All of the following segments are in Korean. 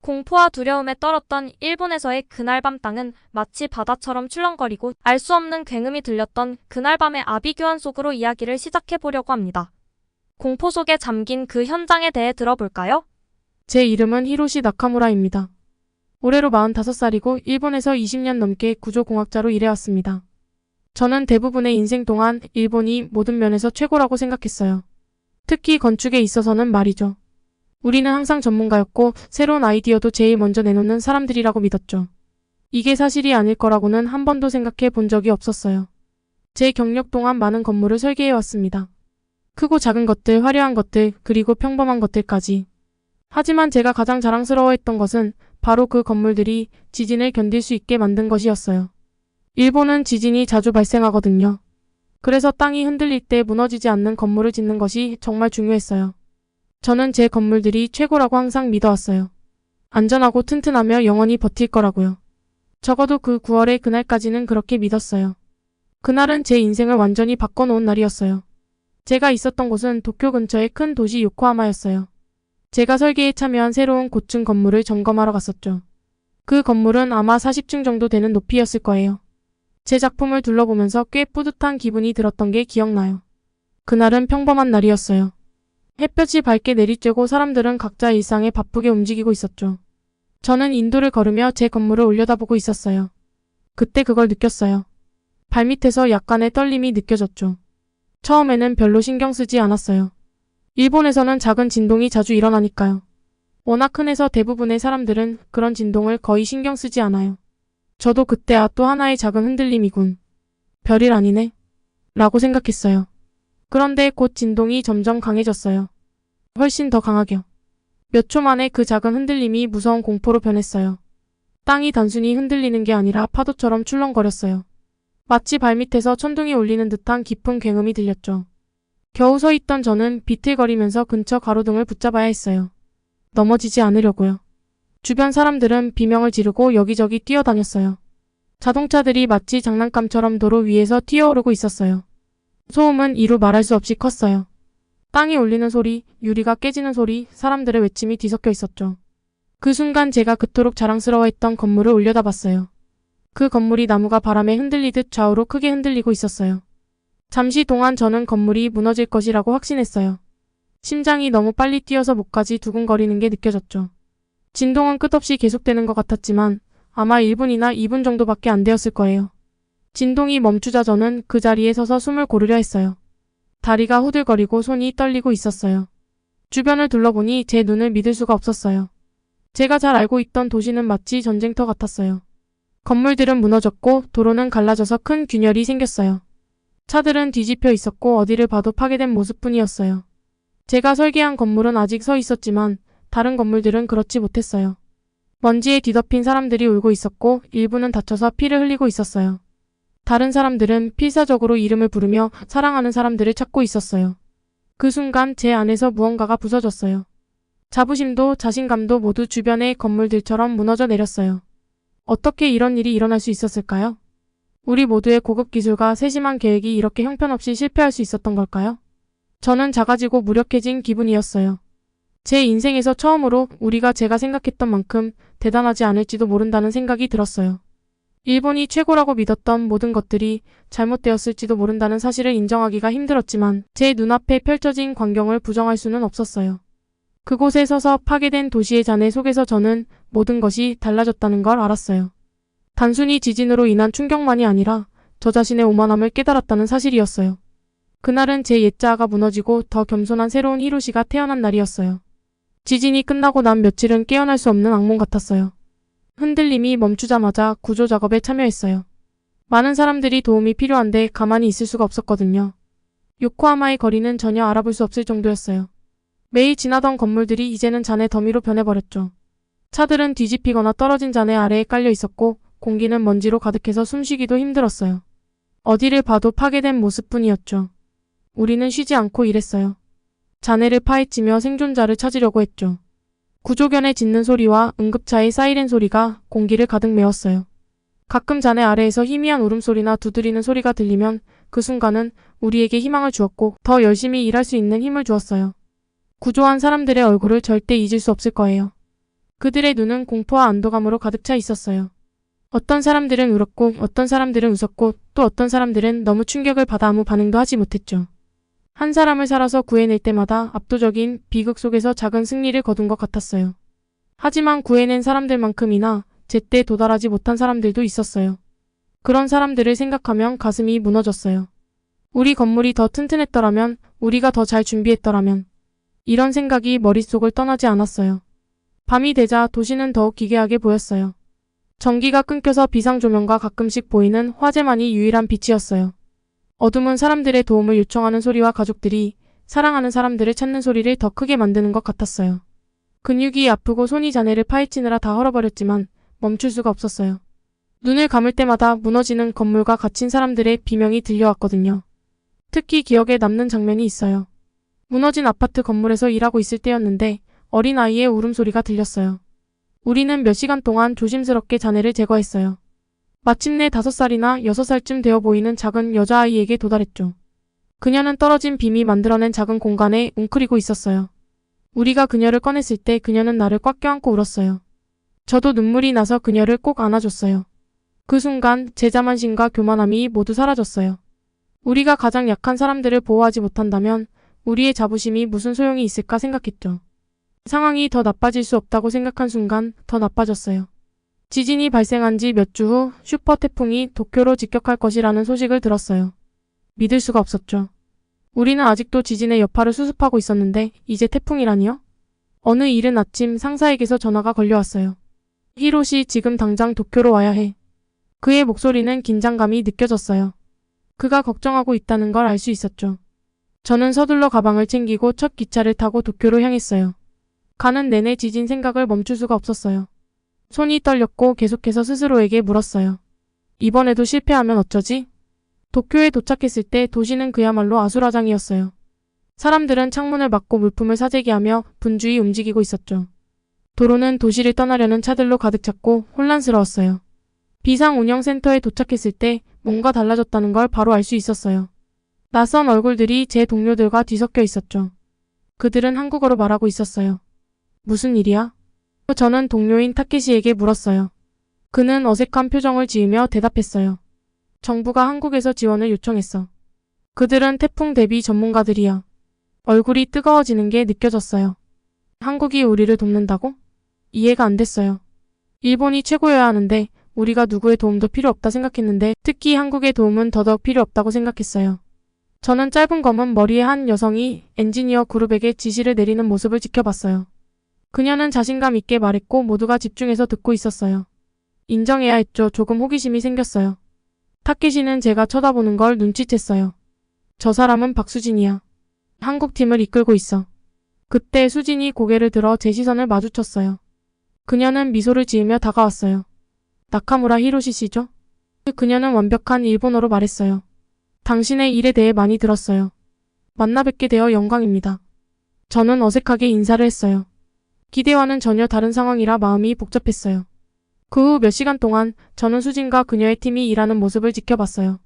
공포와 두려움에 떨었던 일본에서의 그날 밤 땅은 마치 바다처럼 출렁거리고 알 수 없는 굉음이 들렸던 그날 밤의 아비규환 속으로 이야기를 시작해보려고 합니다. 공포 속에 잠긴 그 현장에 대해 들어볼까요? 제 이름은 히로시 나카무라입니다. 올해로 45살이고 일본에서 20년 넘게 구조공학자로 일해왔습니다. 저는 대부분의 인생 동안 일본이 모든 면에서 최고라고 생각했어요. 특히 건축에 있어서는 말이죠. 우리는 항상 전문가였고 새로운 아이디어도 제일 먼저 내놓는 사람들이라고 믿었죠. 이게 사실이 아닐 거라고는 한 번도 생각해 본 적이 없었어요. 제 경력 동안 많은 건물을 설계해 왔습니다. 크고 작은 것들, 화려한 것들, 그리고 평범한 것들까지. 하지만 제가 가장 자랑스러워했던 것은 바로 그 건물들이 지진을 견딜 수 있게 만든 것이었어요. 일본은 지진이 자주 발생하거든요. 그래서 땅이 흔들릴 때 무너지지 않는 건물을 짓는 것이 정말 중요했어요. 저는 제 건물들이 최고라고 항상 믿어왔어요. 안전하고 튼튼하며 영원히 버틸 거라고요. 적어도 그 9월의 그날까지는 그렇게 믿었어요. 그날은 제 인생을 완전히 바꿔놓은 날이었어요. 제가 있었던 곳은 도쿄 근처의 큰 도시 요코하마였어요. 제가 설계에 참여한 새로운 고층 건물을 점검하러 갔었죠. 그 건물은 아마 40층 정도 되는 높이였을 거예요. 제 작품을 둘러보면서 꽤 뿌듯한 기분이 들었던 게 기억나요. 그날은 평범한 날이었어요. 햇볕이 밝게 내리쬐고 사람들은 각자 일상에 바쁘게 움직이고 있었죠. 저는 인도를 걸으며 제 건물을 올려다보고 있었어요. 그때 그걸 느꼈어요. 발밑에서 약간의 떨림이 느껴졌죠. 처음에는 별로 신경 쓰지 않았어요. 일본에서는 작은 진동이 자주 일어나니까요. 워낙 큰 해서 대부분의 사람들은 그런 진동을 거의 신경 쓰지 않아요. 저도 그때 또 하나의 작은 흔들림이군. 별일 아니네. 라고 생각했어요. 그런데 곧 진동이 점점 강해졌어요. 훨씬 더 강하게요. 몇 초 만에 그 작은 흔들림이 무서운 공포로 변했어요. 땅이 단순히 흔들리는 게 아니라 파도처럼 출렁거렸어요. 마치 발밑에서 천둥이 울리는 듯한 깊은 굉음이 들렸죠. 겨우 서 있던 저는 비틀거리면서 근처 가로등을 붙잡아야 했어요. 넘어지지 않으려고요. 주변 사람들은 비명을 지르고 여기저기 뛰어다녔어요. 자동차들이 마치 장난감처럼 도로 위에서 튀어오르고 있었어요. 소음은 이루 말할 수 없이 컸어요. 땅이 울리는 소리, 유리가 깨지는 소리, 사람들의 외침이 뒤섞여 있었죠. 그 순간 제가 그토록 자랑스러워했던 건물을 올려다봤어요. 그 건물이 나무가 바람에 흔들리듯 좌우로 크게 흔들리고 있었어요. 잠시 동안 저는 건물이 무너질 것이라고 확신했어요. 심장이 너무 빨리 뛰어서 목까지 두근거리는 게 느껴졌죠. 진동은 끝없이 계속되는 것 같았지만 아마 1분이나 2분 정도밖에 안 되었을 거예요. 진동이 멈추자 저는 그 자리에 서서 숨을 고르려 했어요. 다리가 후들거리고 손이 떨리고 있었어요. 주변을 둘러보니 제 눈을 믿을 수가 없었어요. 제가 잘 알고 있던 도시는 마치 전쟁터 같았어요. 건물들은 무너졌고 도로는 갈라져서 큰 균열이 생겼어요. 차들은 뒤집혀 있었고 어디를 봐도 파괴된 모습뿐이었어요. 제가 설계한 건물은 아직 서 있었지만 다른 건물들은 그렇지 못했어요. 먼지에 뒤덮인 사람들이 울고 있었고 일부는 다쳐서 피를 흘리고 있었어요. 다른 사람들은 필사적으로 이름을 부르며 사랑하는 사람들을 찾고 있었어요. 그 순간 제 안에서 무언가가 부서졌어요. 자부심도 자신감도 모두 주변의 건물들처럼 무너져 내렸어요. 어떻게 이런 일이 일어날 수 있었을까요? 우리 모두의 고급 기술과 세심한 계획이 이렇게 형편없이 실패할 수 있었던 걸까요? 저는 작아지고 무력해진 기분이었어요. 제 인생에서 처음으로 우리가 제가 생각했던 만큼 대단하지 않을지도 모른다는 생각이 들었어요. 일본이 최고라고 믿었던 모든 것들이 잘못되었을지도 모른다는 사실을 인정하기가 힘들었지만 제 눈앞에 펼쳐진 광경을 부정할 수는 없었어요. 그곳에 서서 파괴된 도시의 잔해 속에서 저는 모든 것이 달라졌다는 걸 알았어요. 단순히 지진으로 인한 충격만이 아니라 저 자신의 오만함을 깨달았다는 사실이었어요. 그날은 제 옛자아가 무너지고 더 겸손한 새로운 히로시가 태어난 날이었어요. 지진이 끝나고 난 며칠은 깨어날 수 없는 악몽 같았어요. 흔들림이 멈추자마자 구조 작업에 참여했어요. 많은 사람들이 도움이 필요한데 가만히 있을 수가 없었거든요. 요코하마의 거리는 전혀 알아볼 수 없을 정도였어요. 매일 지나던 건물들이 이제는 잔해 더미로 변해버렸죠. 차들은 뒤집히거나 떨어진 잔해 아래에 깔려 있었고 공기는 먼지로 가득해서 숨쉬기도 힘들었어요. 어디를 봐도 파괴된 모습뿐이었죠. 우리는 쉬지 않고 일했어요. 잔해를 파헤치며 생존자를 찾으려고 했죠. 구조견의 짖는 소리와 응급차의 사이렌 소리가 공기를 가득 메웠어요. 가끔 잔해 아래에서 희미한 울음소리나 두드리는 소리가 들리면 그 순간은 우리에게 희망을 주었고 더 열심히 일할 수 있는 힘을 주었어요. 구조한 사람들의 얼굴을 절대 잊을 수 없을 거예요. 그들의 눈은 공포와 안도감으로 가득 차 있었어요. 어떤 사람들은 울었고 어떤 사람들은 웃었고 또 어떤 사람들은 너무 충격을 받아 아무 반응도 하지 못했죠. 한 사람을 살아서 구해낼 때마다 압도적인 비극 속에서 작은 승리를 거둔 것 같았어요. 하지만 구해낸 사람들만큼이나 제때 도달하지 못한 사람들도 있었어요. 그런 사람들을 생각하면 가슴이 무너졌어요. 우리 건물이 더 튼튼했더라면, 우리가 더 잘 준비했더라면. 이런 생각이 머릿속을 떠나지 않았어요. 밤이 되자 도시는 더욱 기괴하게 보였어요. 전기가 끊겨서 비상조명과 가끔씩 보이는 화재만이 유일한 빛이었어요. 어둠은 사람들의 도움을 요청하는 소리와 가족들이 사랑하는 사람들을 찾는 소리를 더 크게 만드는 것 같았어요. 근육이 아프고 손이 자네를 파헤치느라 다 헐어버렸지만 멈출 수가 없었어요. 눈을 감을 때마다 무너지는 건물과 갇힌 사람들의 비명이 들려왔거든요. 특히 기억에 남는 장면이 있어요. 무너진 아파트 건물에서 일하고 있을 때였는데 어린 아이의 울음소리가 들렸어요. 우리는 몇 시간 동안 조심스럽게 잔해를 제거했어요. 마침내 5살이나 6살쯤 되어 보이는 작은 여자아이에게 도달했죠. 그녀는 떨어진 빔이 만들어낸 작은 공간에 웅크리고 있었어요. 우리가 그녀를 꺼냈을 때 그녀는 나를 꽉 껴안고 울었어요. 저도 눈물이 나서 그녀를 꼭 안아줬어요. 그 순간 제 자만심과 교만함이 모두 사라졌어요. 우리가 가장 약한 사람들을 보호하지 못한다면 우리의 자부심이 무슨 소용이 있을까 생각했죠. 상황이 더 나빠질 수 없다고 생각한 순간 더 나빠졌어요. 지진이 발생한 지 몇 주 후 슈퍼 태풍이 도쿄로 직격할 것이라는 소식을 들었어요. 믿을 수가 없었죠. 우리는 아직도 지진의 여파를 수습하고 있었는데 이제 태풍이라니요? 어느 이른 아침 상사에게서 전화가 걸려왔어요. 히로시, 지금 당장 도쿄로 와야 해. 그의 목소리는 긴장감이 느껴졌어요. 그가 걱정하고 있다는 걸 알 수 있었죠. 저는 서둘러 가방을 챙기고 첫 기차를 타고 도쿄로 향했어요. 가는 내내 지진 생각을 멈출 수가 없었어요. 손이 떨렸고 계속해서 스스로에게 물었어요. 이번에도 실패하면 어쩌지? 도쿄에 도착했을 때 도시는 그야말로 아수라장이었어요. 사람들은 창문을 막고 물품을 사재기하며 분주히 움직이고 있었죠. 도로는 도시를 떠나려는 차들로 가득 찼고 혼란스러웠어요. 비상운영센터에 도착했을 때 뭔가 달라졌다는 걸 바로 알 수 있었어요. 낯선 얼굴들이 제 동료들과 뒤섞여 있었죠. 그들은 한국어로 말하고 있었어요. 무슨 일이야? 저는 동료인 타케시에게 물었어요. 그는 어색한 표정을 지으며 대답했어요. 정부가 한국에서 지원을 요청했어. 그들은 태풍 대비 전문가들이야. 얼굴이 뜨거워지는 게 느껴졌어요. 한국이 우리를 돕는다고? 이해가 안 됐어요. 일본이 최고여야 하는데 우리가 누구의 도움도 필요 없다 생각했는데 특히 한국의 도움은 더더욱 필요 없다고 생각했어요. 저는 짧은 검은 머리의 한 여성이 엔지니어 그룹에게 지시를 내리는 모습을 지켜봤어요. 그녀는 자신감 있게 말했고 모두가 집중해서 듣고 있었어요. 인정해야 했죠. 조금 호기심이 생겼어요. 타케시는 제가 쳐다보는 걸 눈치챘어요. 저 사람은 박수진이야. 한국팀을 이끌고 있어. 그때 수진이 고개를 들어 제 시선을 마주쳤어요. 그녀는 미소를 지으며 다가왔어요. 나카무라 히로시 씨죠? 그녀는 완벽한 일본어로 말했어요. 당신의 일에 대해 많이 들었어요. 만나 뵙게 되어 영광입니다. 저는 어색하게 인사를 했어요. 기대와는 전혀 다른 상황이라 마음이 복잡했어요. 그 후 몇 시간 동안 저는 수진과 그녀의 팀이 일하는 모습을 지켜봤어요.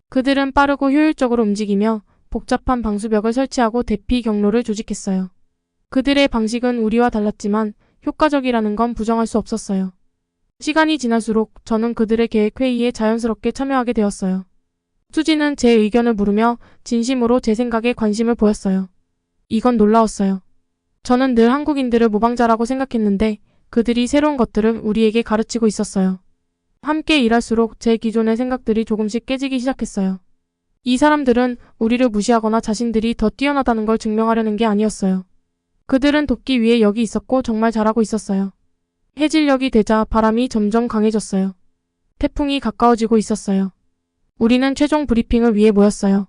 그들은 빠르고 효율적으로 움직이며 복잡한 방수벽을 설치하고 대피 경로를 조직했어요. 그들의 방식은 우리와 달랐지만 효과적이라는 건 부정할 수 없었어요. 시간이 지날수록 저는 그들의 계획 회의에 자연스럽게 참여하게 되었어요. 수지는 제 의견을 물으며 진심으로 제 생각에 관심을 보였어요. 이건 놀라웠어요. 저는 늘 한국인들을 모방자라고 생각했는데 그들이 새로운 것들을 우리에게 가르치고 있었어요. 함께 일할수록 제 기존의 생각들이 조금씩 깨지기 시작했어요. 이 사람들은 우리를 무시하거나 자신들이 더 뛰어나다는 걸 증명하려는 게 아니었어요. 그들은 돕기 위해 여기 있었고 정말 잘하고 있었어요. 해질녘이 되자 바람이 점점 강해졌어요. 태풍이 가까워지고 있었어요. 우리는 최종 브리핑을 위해 모였어요.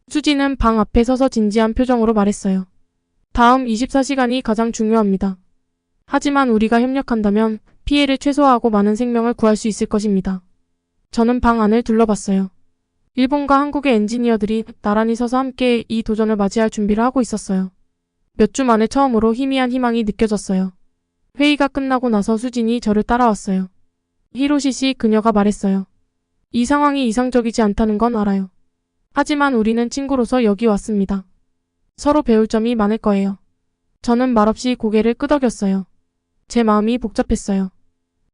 수지는 방 앞에 서서 진지한 표정으로 말했어요. 다음 24시간이 가장 중요합니다. 하지만 우리가 협력한다면 피해를 최소화하고 많은 생명을 구할 수 있을 것입니다. 저는 방 안을 둘러봤어요. 일본과 한국의 엔지니어들이 나란히 서서 함께 이 도전을 맞이할 준비를 하고 있었어요. 몇 주 만에 처음으로 희미한 희망이 느껴졌어요. 회의가 끝나고 나서 수진이 저를 따라왔어요. 히로시 씨, 그녀가 말했어요. 이 상황이 이상적이지 않다는 건 알아요. 하지만 우리는 친구로서 여기 왔습니다. 서로 배울 점이 많을 거예요. 저는 말없이 고개를 끄덕였어요. 제 마음이 복잡했어요.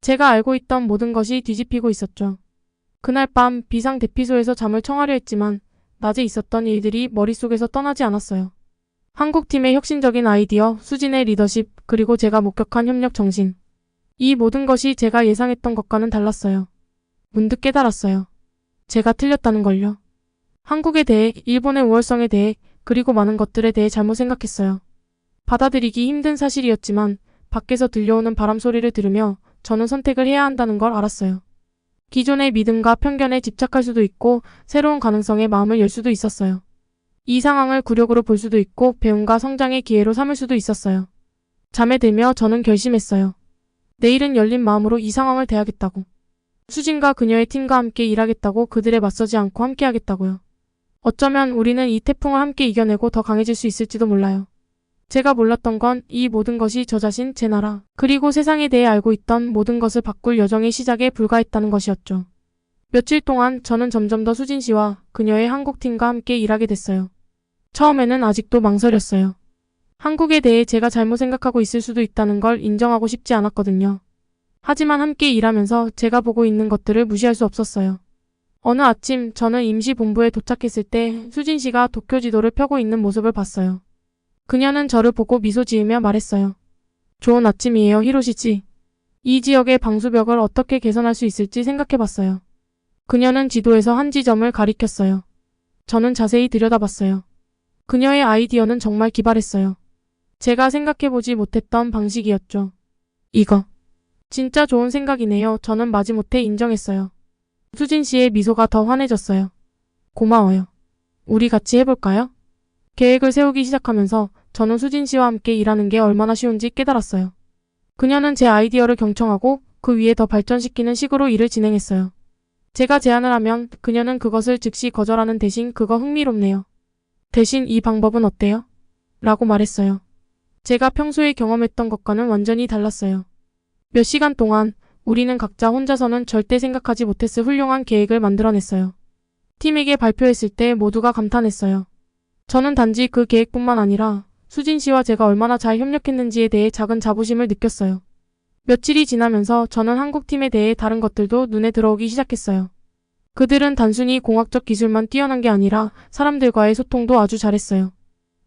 제가 알고 있던 모든 것이 뒤집히고 있었죠. 그날 밤 비상대피소에서 잠을 청하려 했지만 낮에 있었던 일들이 머릿속에서 떠나지 않았어요. 한국팀의 혁신적인 아이디어, 수진의 리더십, 그리고 제가 목격한 협력 정신. 이 모든 것이 제가 예상했던 것과는 달랐어요. 문득 깨달았어요. 제가 틀렸다는 걸요. 한국에 대해, 일본의 우월성에 대해, 그리고 많은 것들에 대해 잘못 생각했어요. 받아들이기 힘든 사실이었지만 밖에서 들려오는 바람 소리를 들으며 저는 선택을 해야 한다는 걸 알았어요. 기존의 믿음과 편견에 집착할 수도 있고 새로운 가능성에 마음을 열 수도 있었어요. 이 상황을 굴욕으로 볼 수도 있고 배움과 성장의 기회로 삼을 수도 있었어요. 잠에 들며 저는 결심했어요. 내일은 열린 마음으로 이 상황을 대하겠다고. 수진과 그녀의 팀과 함께 일하겠다고, 그들에 맞서지 않고 함께 하겠다고요. 어쩌면 우리는 이 태풍을 함께 이겨내고 더 강해질 수 있을지도 몰라요. 제가 몰랐던 건 이 모든 것이 저 자신, 제 나라, 그리고 세상에 대해 알고 있던 모든 것을 바꿀 여정의 시작에 불과했다는 것이었죠. 며칠 동안 저는 점점 더 수진 씨와 그녀의 한국팀과 함께 일하게 됐어요. 처음에는 아직도 망설였어요. 한국에 대해 제가 잘못 생각하고 있을 수도 있다는 걸 인정하고 싶지 않았거든요. 하지만 함께 일하면서 제가 보고 있는 것들을 무시할 수 없었어요. 어느 아침 저는 임시본부에 도착했을 때 수진 씨가 도쿄 지도를 펴고 있는 모습을 봤어요. 그녀는 저를 보고 미소 지으며 말했어요. 좋은 아침이에요, 히로시지. 이 지역의 방수벽을 어떻게 개선할 수 있을지 생각해봤어요. 그녀는 지도에서 한 지점을 가리켰어요. 저는 자세히 들여다봤어요. 그녀의 아이디어는 정말 기발했어요. 제가 생각해보지 못했던 방식이었죠. 이거 진짜 좋은 생각이네요. 저는 마지못해 인정했어요. 수진 씨의 미소가 더 환해졌어요. 고마워요. 우리 같이 해볼까요? 계획을 세우기 시작하면서 저는 수진 씨와 함께 일하는 게 얼마나 쉬운지 깨달았어요. 그녀는 제 아이디어를 경청하고 그 위에 더 발전시키는 식으로 일을 진행했어요. 제가 제안을 하면 그녀는 그것을 즉시 거절하는 대신 그거 흥미롭네요. 대신 이 방법은 어때요? 라고 말했어요. 제가 평소에 경험했던 것과는 완전히 달랐어요. 몇 시간 동안 우리는 각자 혼자서는 절대 생각하지 못했을 훌륭한 계획을 만들어냈어요. 팀에게 발표했을 때 모두가 감탄했어요. 저는 단지 그 계획뿐만 아니라 수진 씨와 제가 얼마나 잘 협력했는지에 대해 작은 자부심을 느꼈어요. 며칠이 지나면서 저는 한국팀에 대해 다른 것들도 눈에 들어오기 시작했어요. 그들은 단순히 공학적 기술만 뛰어난 게 아니라 사람들과의 소통도 아주 잘했어요.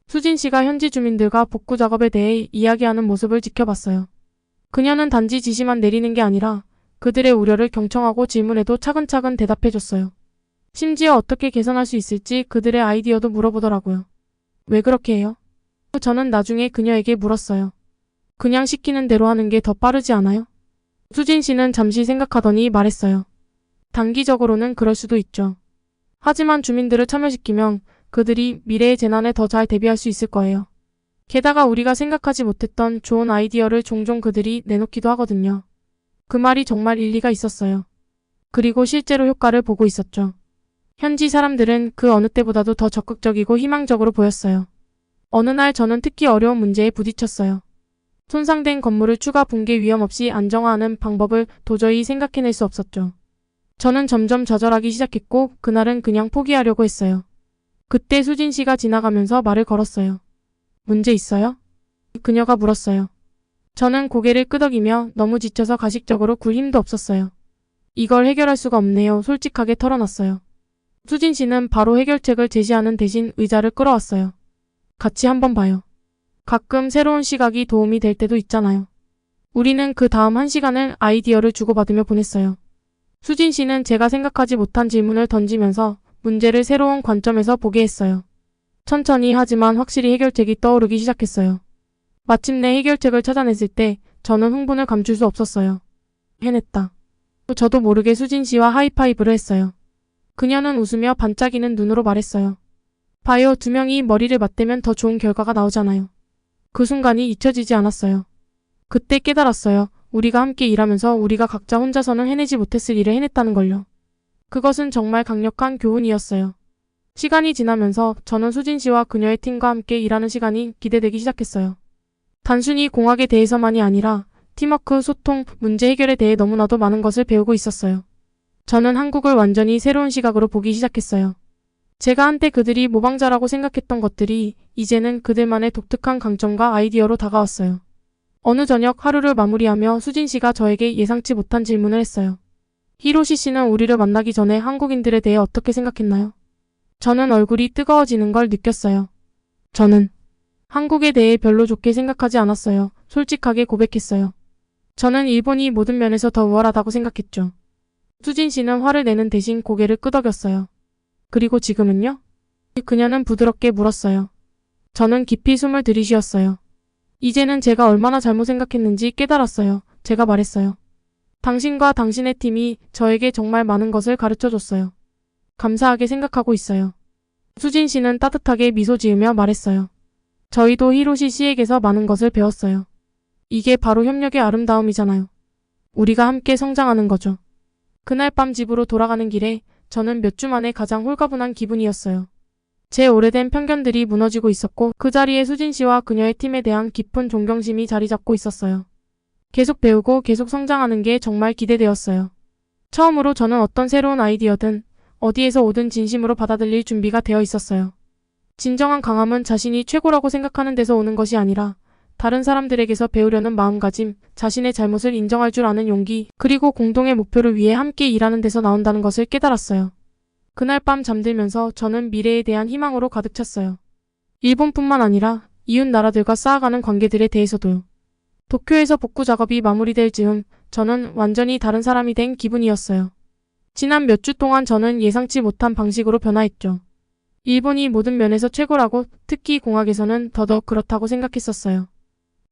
수진 씨가 현지 주민들과 복구 작업에 대해 이야기하는 모습을 지켜봤어요. 그녀는 단지 지시만 내리는 게 아니라 그들의 우려를 경청하고 질문에도 차근차근 대답해줬어요. 심지어 어떻게 개선할 수 있을지 그들의 아이디어도 물어보더라고요. 왜 그렇게 해요? 저는 나중에 그녀에게 물었어요. 그냥 시키는 대로 하는 게 더 빠르지 않아요? 수진 씨는 잠시 생각하더니 말했어요. 단기적으로는 그럴 수도 있죠. 하지만 주민들을 참여시키면 그들이 미래의 재난에 더 잘 대비할 수 있을 거예요. 게다가 우리가 생각하지 못했던 좋은 아이디어를 종종 그들이 내놓기도 하거든요. 그 말이 정말 일리가 있었어요. 그리고 실제로 효과를 보고 있었죠. 현지 사람들은 그 어느 때보다도 더 적극적이고 희망적으로 보였어요. 어느 날 저는 특히 어려운 문제에 부딪혔어요. 손상된 건물을 추가 붕괴 위험 없이 안정화하는 방법을 도저히 생각해낼 수 없었죠. 저는 점점 좌절하기 시작했고 그날은 그냥 포기하려고 했어요. 그때 수진 씨가 지나가면서 말을 걸었어요. 문제 있어요? 그녀가 물었어요. 저는 고개를 끄덕이며 너무 지쳐서 가식적으로 굴 힘도 없었어요. 이걸 해결할 수가 없네요. 솔직하게 털어놨어요. 수진 씨는 바로 해결책을 제시하는 대신 의자를 끌어왔어요. 같이 한번 봐요. 가끔 새로운 시각이 도움이 될 때도 있잖아요. 우리는 그 다음 1시간을 아이디어를 주고받으며 보냈어요. 수진 씨는 제가 생각하지 못한 질문을 던지면서 문제를 새로운 관점에서 보게 했어요. 천천히 하지만 확실히 해결책이 떠오르기 시작했어요. 마침내 해결책을 찾아냈을 때 저는 흥분을 감출 수 없었어요. 해냈다. 저도 모르게 수진 씨와 하이파이브를 했어요. 그녀는 웃으며 반짝이는 눈으로 말했어요. 봐요, 두 명이 머리를 맞대면 더 좋은 결과가 나오잖아요. 그 순간이 잊혀지지 않았어요. 그때 깨달았어요. 우리가 함께 일하면서 우리가 각자 혼자서는 해내지 못했을 일을 해냈다는 걸요. 그것은 정말 강력한 교훈이었어요. 시간이 지나면서 저는 수진 씨와 그녀의 팀과 함께 일하는 시간이 기대되기 시작했어요. 단순히 공학에 대해서만이 아니라 팀워크, 소통, 문제 해결에 대해 너무나도 많은 것을 배우고 있었어요. 저는 한국을 완전히 새로운 시각으로 보기 시작했어요. 제가 한때 그들이 모방자라고 생각했던 것들이 이제는 그들만의 독특한 강점과 아이디어로 다가왔어요. 어느 저녁 하루를 마무리하며 수진 씨가 저에게 예상치 못한 질문을 했어요. 히로시 씨는 우리를 만나기 전에 한국인들에 대해 어떻게 생각했나요? 저는 얼굴이 뜨거워지는 걸 느꼈어요. 저는 한국에 대해 별로 좋게 생각하지 않았어요. 솔직하게 고백했어요. 저는 일본이 모든 면에서 더 우월하다고 생각했죠. 수진 씨는 화를 내는 대신 고개를 끄덕였어요. 그리고 지금은요? 그녀는 부드럽게 물었어요. 저는 깊이 숨을 들이쉬었어요. 이제는 제가 얼마나 잘못 생각했는지 깨달았어요. 제가 말했어요. 당신과 당신의 팀이 저에게 정말 많은 것을 가르쳐줬어요. 감사하게 생각하고 있어요. 수진 씨는 따뜻하게 미소 지으며 말했어요. 저희도 히로시 씨에게서 많은 것을 배웠어요. 이게 바로 협력의 아름다움이잖아요. 우리가 함께 성장하는 거죠. 그날 밤 집으로 돌아가는 길에 저는 몇 주 만에 가장 홀가분한 기분이었어요. 제 오래된 편견들이 무너지고 있었고 그 자리에 수진 씨와 그녀의 팀에 대한 깊은 존경심이 자리 잡고 있었어요. 계속 배우고 계속 성장하는 게 정말 기대되었어요. 처음으로 저는 어떤 새로운 아이디어든 어디에서 오든 진심으로 받아들일 준비가 되어 있었어요. 진정한 강함은 자신이 최고라고 생각하는 데서 오는 것이 아니라 다른 사람들에게서 배우려는 마음가짐, 자신의 잘못을 인정할 줄 아는 용기, 그리고 공동의 목표를 위해 함께 일하는 데서 나온다는 것을 깨달았어요. 그날 밤 잠들면서 저는 미래에 대한 희망으로 가득 찼어요. 일본뿐만 아니라 이웃 나라들과 쌓아가는 관계들에 대해서도요. 도쿄에서 복구 작업이 마무리될 즈음 저는 완전히 다른 사람이 된 기분이었어요. 지난 몇 주 동안 저는 예상치 못한 방식으로 변화했죠. 일본이 모든 면에서 최고라고, 특히 공학에서는 더더욱 그렇다고 생각했었어요.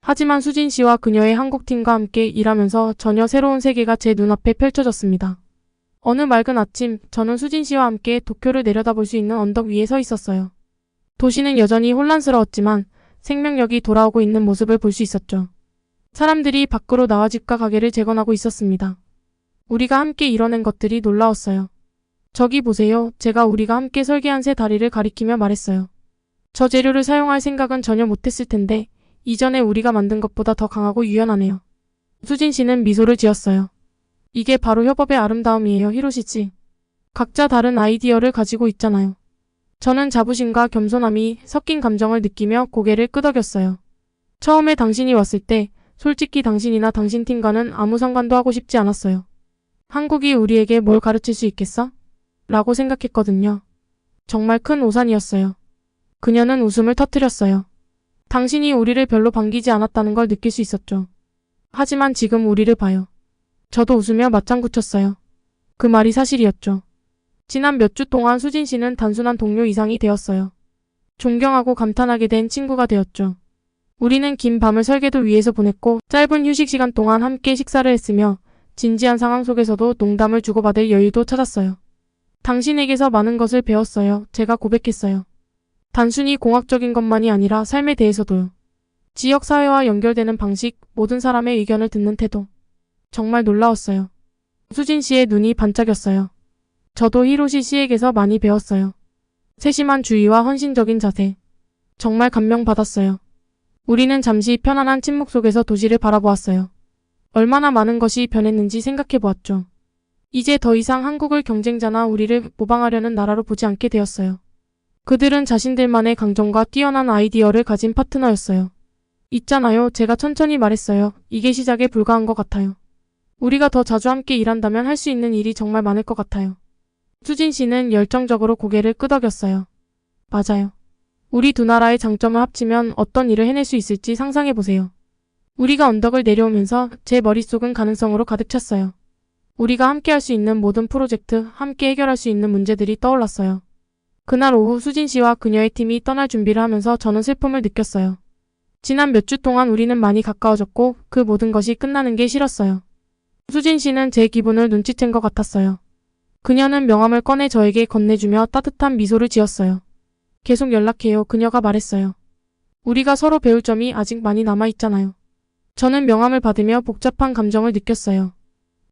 하지만 수진 씨와 그녀의 한국팀과 함께 일하면서 전혀 새로운 세계가 제 눈앞에 펼쳐졌습니다. 어느 맑은 아침, 저는 수진 씨와 함께 도쿄를 내려다볼 수 있는 언덕 위에 서 있었어요. 도시는 여전히 혼란스러웠지만 생명력이 돌아오고 있는 모습을 볼 수 있었죠. 사람들이 밖으로 나와 집과 가게를 재건하고 있었습니다. 우리가 함께 이뤄낸 것들이 놀라웠어요. 저기 보세요. 제가 우리가 함께 설계한 새 다리를 가리키며 말했어요. 저 재료를 사용할 생각은 전혀 못했을 텐데 이전에 우리가 만든 것보다 더 강하고 유연하네요. 수진 씨는 미소를 지었어요. 이게 바로 협업의 아름다움이에요, 히로시 씨. 각자 다른 아이디어를 가지고 있잖아요. 저는 자부심과 겸손함이 섞인 감정을 느끼며 고개를 끄덕였어요. 처음에 당신이 왔을 때 솔직히 당신이나 당신 팀과는 아무 상관도 하고 싶지 않았어요. 한국이 우리에게 뭘 가르칠 수 있겠어? 라고 생각했거든요. 정말 큰 오산이었어요. 그녀는 웃음을 터뜨렸어요. 당신이 우리를 별로 반기지 않았다는 걸 느낄 수 있었죠. 하지만 지금 우리를 봐요. 저도 웃으며 맞장구 쳤어요. 그 말이 사실이었죠. 지난 몇 주 동안 수진 씨는 단순한 동료 이상이 되었어요. 존경하고 감탄하게 된 친구가 되었죠. 우리는 긴 밤을 설계도 위에서 보냈고 짧은 휴식 시간 동안 함께 식사를 했으며 진지한 상황 속에서도 농담을 주고받을 여유도 찾았어요. 당신에게서 많은 것을 배웠어요. 제가 고백했어요. 단순히 공학적인 것만이 아니라 삶에 대해서도요. 지역사회와 연결되는 방식, 모든 사람의 의견을 듣는 태도. 정말 놀라웠어요. 수진 씨의 눈이 반짝였어요. 저도 히로시 씨에게서 많이 배웠어요. 세심한 주의와 헌신적인 자세. 정말 감명받았어요. 우리는 잠시 편안한 침묵 속에서 도시를 바라보았어요. 얼마나 많은 것이 변했는지 생각해보았죠. 이제 더 이상 한국을 경쟁자나 우리를 모방하려는 나라로 보지 않게 되었어요. 그들은 자신들만의 강점과 뛰어난 아이디어를 가진 파트너였어요. 있잖아요. 제가 천천히 말했어요. 이게 시작에 불과한 것 같아요. 우리가 더 자주 함께 일한다면 할 수 있는 일이 정말 많을 것 같아요. 수진 씨는 열정적으로 고개를 끄덕였어요. 맞아요. 우리 두 나라의 장점을 합치면 어떤 일을 해낼 수 있을지 상상해보세요. 우리가 언덕을 내려오면서 제 머릿속은 가능성으로 가득 찼어요. 우리가 함께 할 수 있는 모든 프로젝트, 함께 해결할 수 있는 문제들이 떠올랐어요. 그날 오후 수진 씨와 그녀의 팀이 떠날 준비를 하면서 저는 슬픔을 느꼈어요. 지난 몇 주 동안 우리는 많이 가까워졌고 그 모든 것이 끝나는 게 싫었어요. 수진 씨는 제 기분을 눈치챈 것 같았어요. 그녀는 명함을 꺼내 저에게 건네주며 따뜻한 미소를 지었어요. 계속 연락해요. 그녀가 말했어요. 우리가 서로 배울 점이 아직 많이 남아있잖아요. 저는 명함을 받으며 복잡한 감정을 느꼈어요.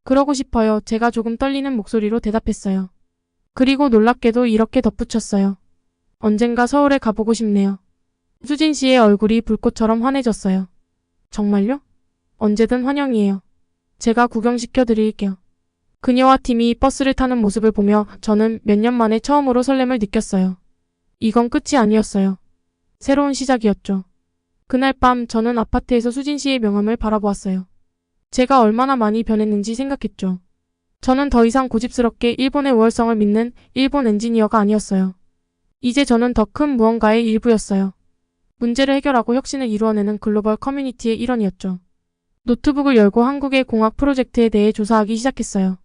그러고 싶어요. 제가 조금 떨리는 목소리로 대답했어요. 그리고 놀랍게도 이렇게 덧붙였어요. 언젠가 서울에 가보고 싶네요. 수진 씨의 얼굴이 불꽃처럼 환해졌어요. 정말요? 언제든 환영이에요. 제가 구경시켜 드릴게요. 그녀와 팀이 버스를 타는 모습을 보며 저는 몇 년 만에 처음으로 설렘을 느꼈어요. 이건 끝이 아니었어요. 새로운 시작이었죠. 그날 밤 저는 아파트에서 수진 씨의 명함을 바라보았어요. 제가 얼마나 많이 변했는지 생각했죠. 저는 더 이상 고집스럽게 일본의 우월성을 믿는 일본 엔지니어가 아니었어요. 이제 저는 더 큰 무언가의 일부였어요. 문제를 해결하고 혁신을 이루어내는 글로벌 커뮤니티의 일원이었죠. 노트북을 열고 한국의 공학 프로젝트에 대해 조사하기 시작했어요.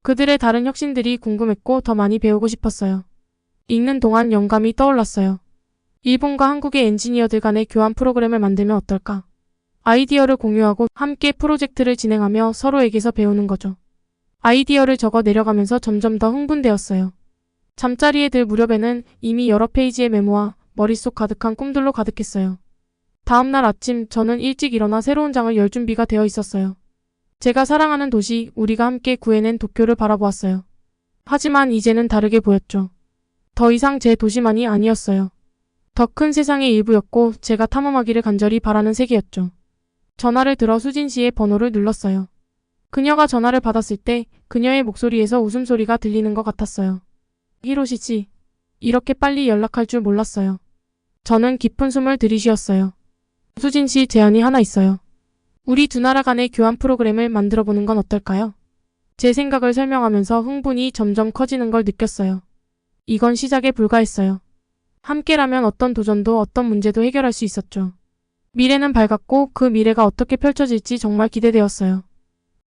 그들의 다른 혁신들이 궁금했고 더 많이 배우고 싶었어요. 읽는 동안 영감이 떠올랐어요. 일본과 한국의 엔지니어들 간의 교환 프로그램을 만들면 어떨까? 아이디어를 공유하고 함께 프로젝트를 진행하며 서로에게서 배우는 거죠. 아이디어를 적어 내려가면서 점점 더 흥분되었어요. 잠자리에 들 무렵에는 이미 여러 페이지의 메모와 머릿속 가득한 꿈들로 가득했어요. 다음날 아침 저는 일찍 일어나 새로운 장을 열 준비가 되어 있었어요. 제가 사랑하는 도시, 우리가 함께 구해낸 도쿄를 바라보았어요. 하지만 이제는 다르게 보였죠. 더 이상 제 도시만이 아니었어요. 더 큰 세상의 일부였고 제가 탐험하기를 간절히 바라는 세계였죠. 전화를 들어 수진 씨의 번호를 눌렀어요. 그녀가 전화를 받았을 때 그녀의 목소리에서 웃음소리가 들리는 것 같았어요. 히로시 씨, 이렇게 빨리 연락할 줄 몰랐어요. 저는 깊은 숨을 들이쉬었어요. 수진 씨, 제안이 하나 있어요. 우리 두 나라 간의 교환 프로그램을 만들어 보는 건 어떨까요? 제 생각을 설명하면서 흥분이 점점 커지는 걸 느꼈어요. 이건 시작에 불과했어요. 함께라면 어떤 도전도 어떤 문제도 해결할 수 있었죠. 미래는 밝았고 그 미래가 어떻게 펼쳐질지 정말 기대되었어요.